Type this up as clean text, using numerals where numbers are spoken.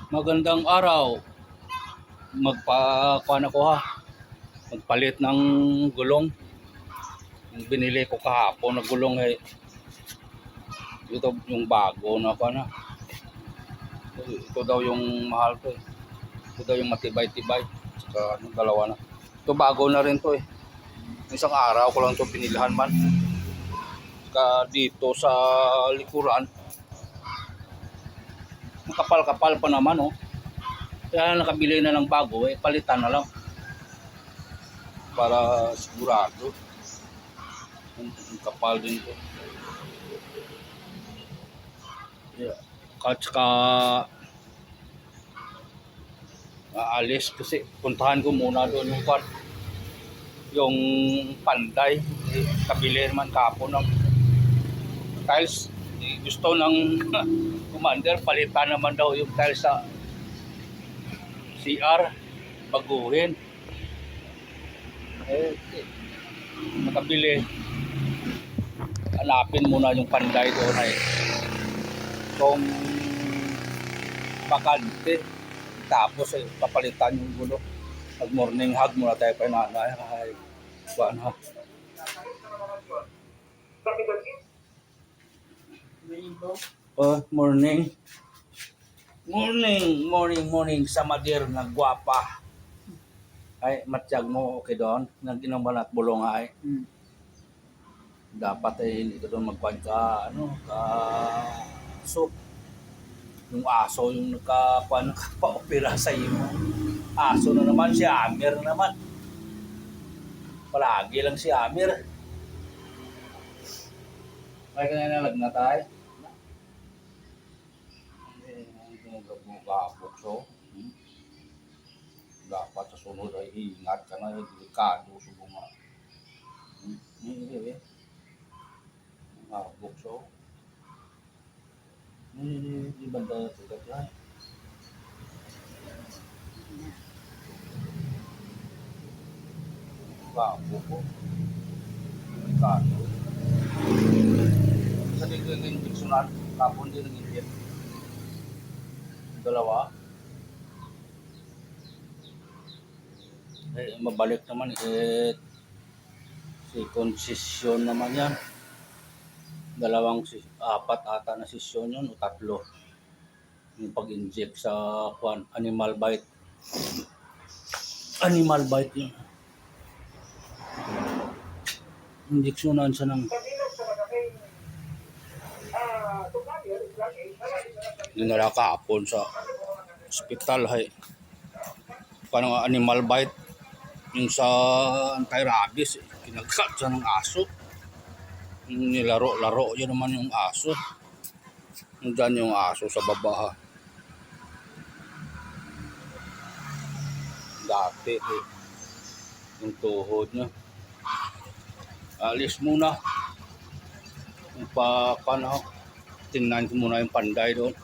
Magandang araw. Magpakuan ako ha. Magpalit ng gulong. Yung binili ko kahapon na gulong ito yung bago na kuan na. Ito daw yung mahal to eh. Ito daw yung matibay-tibay. Saka yung dalawa na. Ito bago na rin to eh. Isang araw ko lang to pinilhan man. Saka dito sa likuran. Kapal-kapal pa naman oh. Kaya nakabili na ng bago eh, palitan na lang para sigurado. Ang kapal din to. Yeah. Saka aalis kasi puntahan ko muna doon yung Panday. Kabili naman kapon ng tiles. Gusto ng commander palitan naman daw yung tiles sa CR, baguhin. Nakabili. Hanapin muna yung Panday doon ay kung bakante. Tapos papalitan yung gulo. Mag morning hug muna tayo kay nanay. Ay, buwan ha. Morning. Morning sa madir na gwapa. Ay, matiyag mo okay doon. Nag-inom ba na't bulong ay? Dapat hindi ka doon magkuhan ka, soup. Yung aso yung nagpa-opera sa iyo. Aso na naman, si Amir naman. Palagi lang si Amir. Ay, kaya nalag na tayo. Bukso. Dapat sa sunod ay ingat ka na, delikado sa bunga. Bukso. Di banda tugat yan. Bukso. Delikado. Sa naging piksunan, kapon din ng Indian. Dalawa. Mabalik naman si konsesyon naman yan. Apat ata na sesyon yun o tatlo. Yung pag-inject sa animal bite. Animal bite yun. Injeksyonan siya ng dinala kahapon sa ospital hay. Parang animal bite yung sa anti-rabies kinagat siya ng aso. Nilaro-laro yun naman yung aso. Nandiyan yung aso sa baba. Dati yung tuhod niya. Alis muna. Tingnan ko muna yung Panday doon.